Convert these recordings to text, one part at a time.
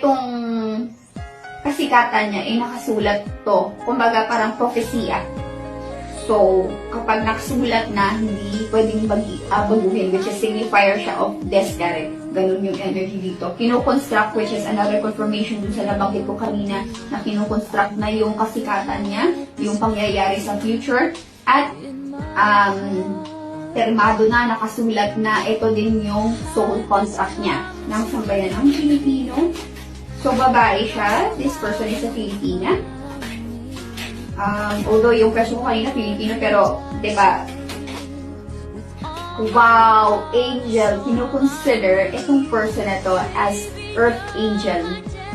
etong kasikatan niya ay nakasulat to. Kumbaga parang propesya. So, kapag nakasulat na, hindi pwedeng baguhin, which is signifier siya of destiny. Ganun yung energy dito. Kino-construct, which is another confirmation dun sa nabanggit ko kanina, na kino-construct na yung kasikatan niya, yung pangyayari sa future, at termado na, nakasulat na, ito din yung soul contract niya ng sambayan ng Pilipino. So, babae siya. This person is a Filipina. Although yung question ko kanina Filipino, pero, diba, wow, angel, kino-consider itong person na to as earth angel.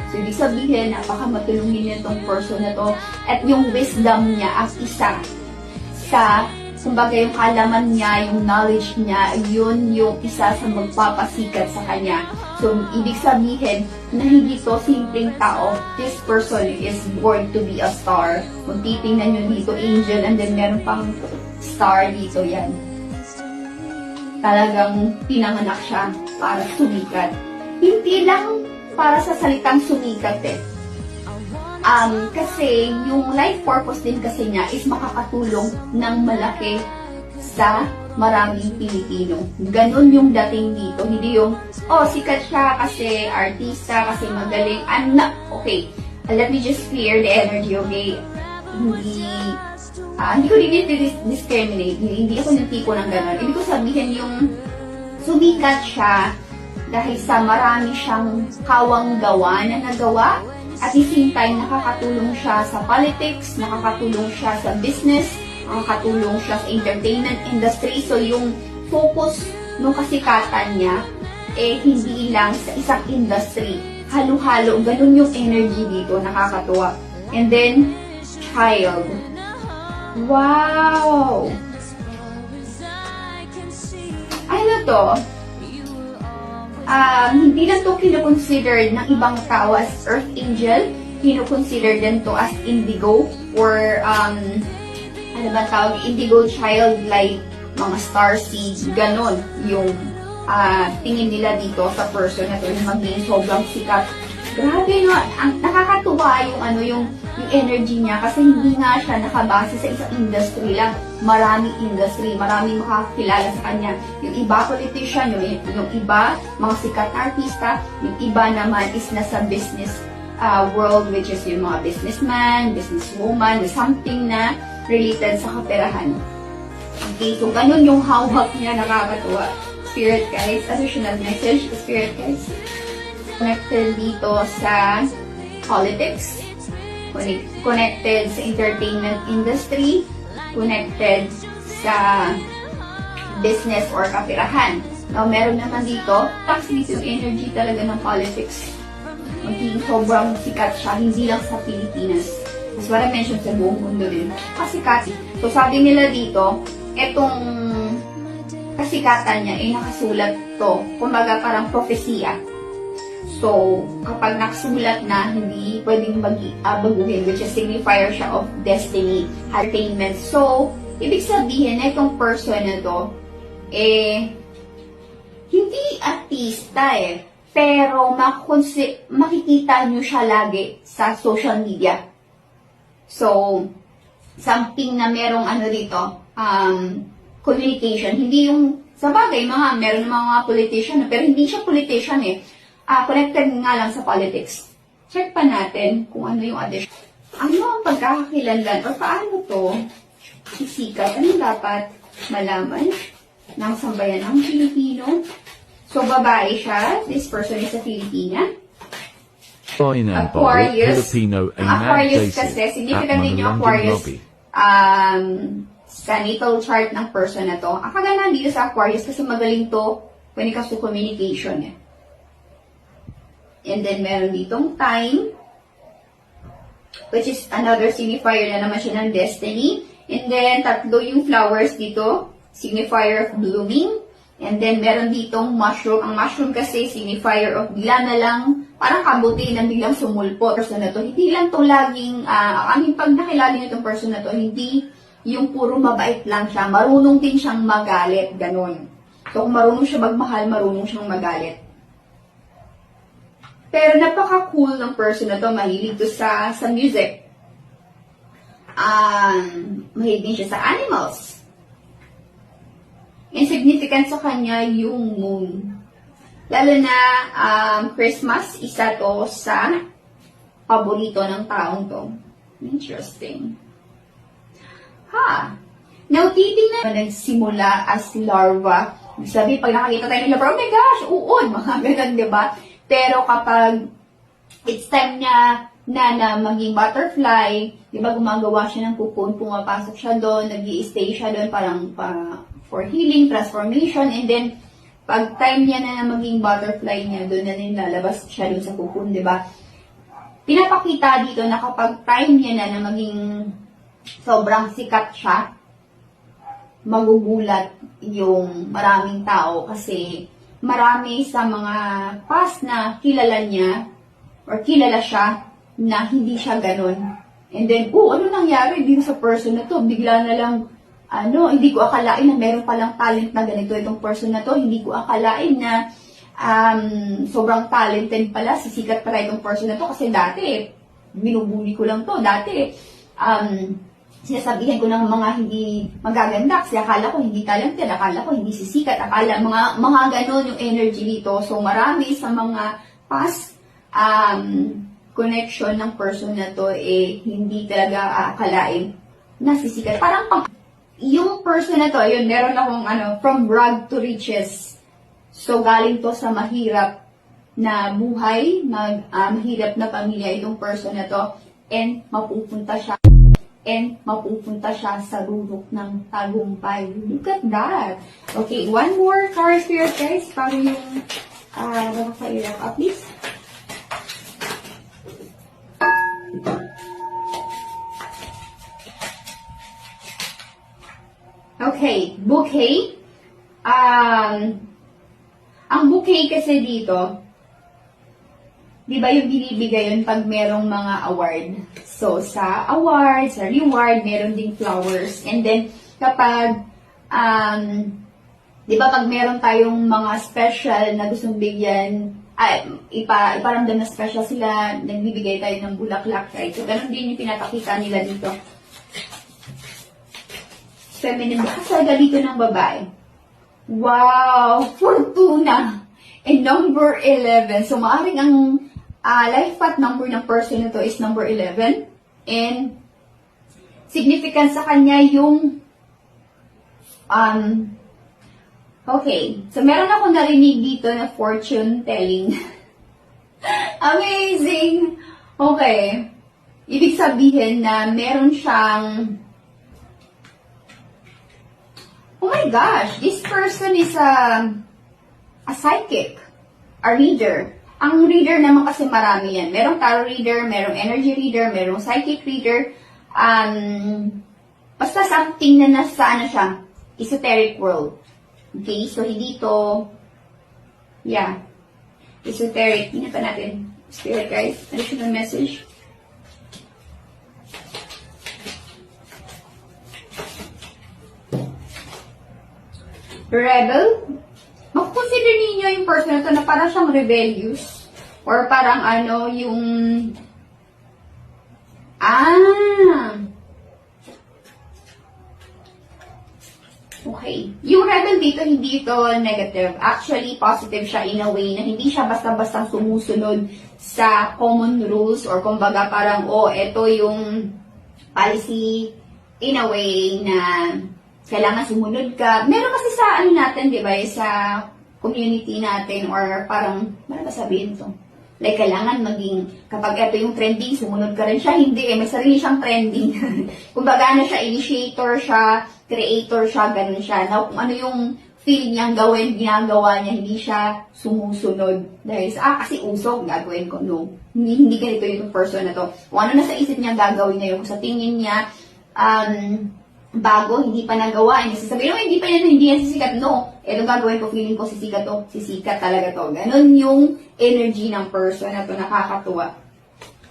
So, ibig sabihin, napakamatulungin niya itong person na to, at yung wisdom niya ang isa sa, kumbaga yung kalaman niya, yung knowledge niya, yun yung isa sa magpapasikat sa kanya. So, ibig sabihin na hindi to simpleng tao. This person is born to be a star. Kung titingnan nyo dito, angel, and then meron pang star dito, yan. Talagang pinanganak siya para sumikat. Hindi lang para sa salitang sumikat eh. Kasi yung life purpose din kasi niya is makakatulong ng malaki sa maraming Pilipino. Ganun yung dating dito. Hindi yung, oh, sikat siya kasi artista, kasi magaling. Okay, let me just clear the energy, okay? Hindi ko rin discriminate. Hindi ako ng tipo ng gano'n. Ibig ko sabihin yung sumikat siya dahil sa marami siyang kawang gawa na nagawa. At the same time, nakakatulong siya sa politics, nakakatulong siya sa business, nakakatulong siya sa entertainment industry. So, yung focus ng kasikatan niya, hindi lang sa isang industry. Halo-halo, ganun yung energy dito, nakakatuwa. And then, child. Wow! Ano to? Hindi lang to kino-consider ng ibang tao as earth angel, kino-consider din to as indigo or ano ba tawag, indigo child, like mga star seeds, ganon yung tingin nila dito sa person na to, yung maging sobrang sikat. Grabe no, nakakatuwa yung energy niya kasi hindi nga siya nakabase sa isang industry lang. Maraming industry, maraming makakilala sa kanya. Yung iba politician, yung iba mga sikat na artista, yung iba naman is nasa business world, which is yung mga businessman, businesswoman, something na related sa kaperahan. Okay, so ganun yung hawak niya, nakakatuwa. Spirit guides, additional message, spirit guides. Connected dito sa politics, connected sa entertainment industry, connected sa business or kapirahan. Now, meron naman dito, tax dito yung energy talaga ng politics. Magiging sobrang sikat siya, hindi lang sa Pilipinas. As what I mentioned, sa buong mundo din. Kasikat. So, sabi nila dito, etong kasikatan niya ay nakasulat to. Kumbaga, parang propesya. So, kapag nakasulat na, hindi pwedeng baguhin, which is signifier siya of destiny, attainment. So, ibig sabihin, itong person na to, hindi artista pero makikita nyo siya lagi sa social media. So, something na merong dito, communication. Hindi yung, sa bagay, meron mga politician, pero hindi siya politician connected nga lang sa politics. Check pa natin kung ano yung addition. Ano ang pagkakakilanlan o paano to sisikat? Ano dapat malaman ng sambayan ng Pilipino? So, babae siya. This person is a Filipina. Aquarius. Aquarius kasi, significant din yung Aquarius sa natal chart ng person na to. Ang kaganahan dito sa Aquarius kasi magaling to when it comes to communication. And then, meron ditong time, which is another signifier na naman siya ng destiny. And then, tatlo yung flowers dito, signifier of blooming. And then, meron ditong mushroom. Ang mushroom kasi, signifier of bigla na lang, parang kabuti na biglang sumulpot. Person na to, hindi lang to laging, pag nakilala niyo itong person na to, hindi yung puro mabait lang siya. Marunong din siyang magalit, ganon. So, kung marunong siya magmahal, marunong siyang magalit. Pero napaka-cool ng person na to. Mahilig to sa music. Mahilig din siya sa animals. Insignificant sa kanya yung moon. Lalo na Christmas, isa to sa paborito ng taong to. Interesting. Now, titingnan nagsimula as larva. Sabi, pag nakakita tayo ng larva, oh my gosh, uod, mga ganun, diba? Pero kapag it's time niya na maging butterfly, diba, gumagawa siya ng cocoon, pumapasok siya doon, nag-i-stay siya doon parang for healing, transformation, and then, pag time niya na maging butterfly niya, doon na nilalabas siya doon sa cocoon, diba? Pinapakita dito na kapag time niya na maging sobrang sikat siya, magugulat yung maraming tao kasi marami sa mga past na kilala niya or kilala siya na hindi siya ganun. And then, ano nangyari din sa person na to? Bigla na lang, hindi ko akalain na meron palang talent na ganito itong person na to. Hindi ko akalain na sobrang talented pala, sisikat pala itong person na to kasi dati, binubuli ko lang to. Dati, sinasabihan ko ng mga hindi magaganda kasi akala ko hindi talented, akala ko hindi sisikat, akala mga ganun yung energy dito. So marami sa mga past connection ng person na to hindi talaga akalain na sisikat. Parang yung person na to, yun, meron akong from brag to riches. So galing to sa mahirap na buhay, mahirap na pamilya itong person na to, and mapupunta siya sa rurok ng tagumpay. Look at that. Okay, one more card here, guys. Para yung nakaka-irap up, please. Okay, bouquet. Ang bouquet kasi dito, di ba yung binibigay yun pag merong mga award? So, sa award, sa reward, meron ding flowers. And then, kapag, di ba pag meron tayong mga special na gustong bigyan, iparamdam na special sila, nagbibigay tayo ng bulaklak, right? So, ganun din yung pinapakita nila dito. Feminine, kasaga dito ng babae. Wow! Fortuna! And number 11. So, maaaring ang life path number ng person na to is number 11. And significant sa kanya yung okay. So, meron ako narinig dito na fortune telling. Amazing! Okay. Ibig sabihin na meron siyang oh my gosh, this person is a psychic, a reader. Ang reader naman kasi marami yan. Merong tarot reader, merong energy reader, merong psychic reader. Basta something na nasa siya, esoteric world. Okay, so hindi to, yeah, esoteric. Tingnan pa natin. Spirit guys, additional message. Rebel, mag-consider ninyo yung person na to na parang siyang rebellious or parang yung okay. Yung rebel dito, hindi ito negative. Actually, positive siya in a way na hindi siya basta-basta sumusunod sa common rules or kumbaga parang, ito yung policy in a way na kailangan sumunod ka. Meron kasi sa natin, di ba, sa community natin or parang, ano ba sabihin to? Like, kailangan maging, kapag ito yung trending, sumunod ka rin siya. Hindi may sarili siyang trending. Kumbaga siya, initiator siya, creator siya, ganun siya. Now, kung ano yung feel niyang gawin, ginagawa niya, hindi siya sumusunod. Dahil kasi usog, gagawin ko. No. Hindi ganito yung person na to. Kung ano nasa isip niya, gagawin niya yung sa tingin niya, bago, hindi pa nagawa. Hindi sasabihin, hindi pa yan sisikat. No, itong gagawin ko, feeling ko sisikat to. Sisikat talaga to. Ganon yung energy ng person na to, nakakatuwa.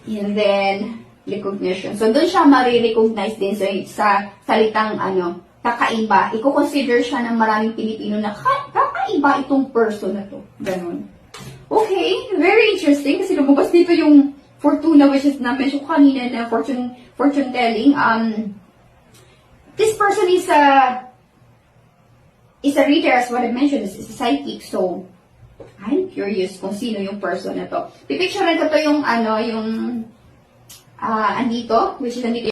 And then, recognition. So, doon siya marirecognize din sa salitang, kakaiba. Iko-consider siya ng maraming Pilipino na kakaiba itong person na to. Ganon. Okay, very interesting kasi lumabas dito yung Fortuna, which is na-mention ko kanina na fortune telling. This person is a reader, as what I mentioned, is a psychic. So, I'm curious kung sino yung person na to. Pipicturean ko to yung, andito, which is andito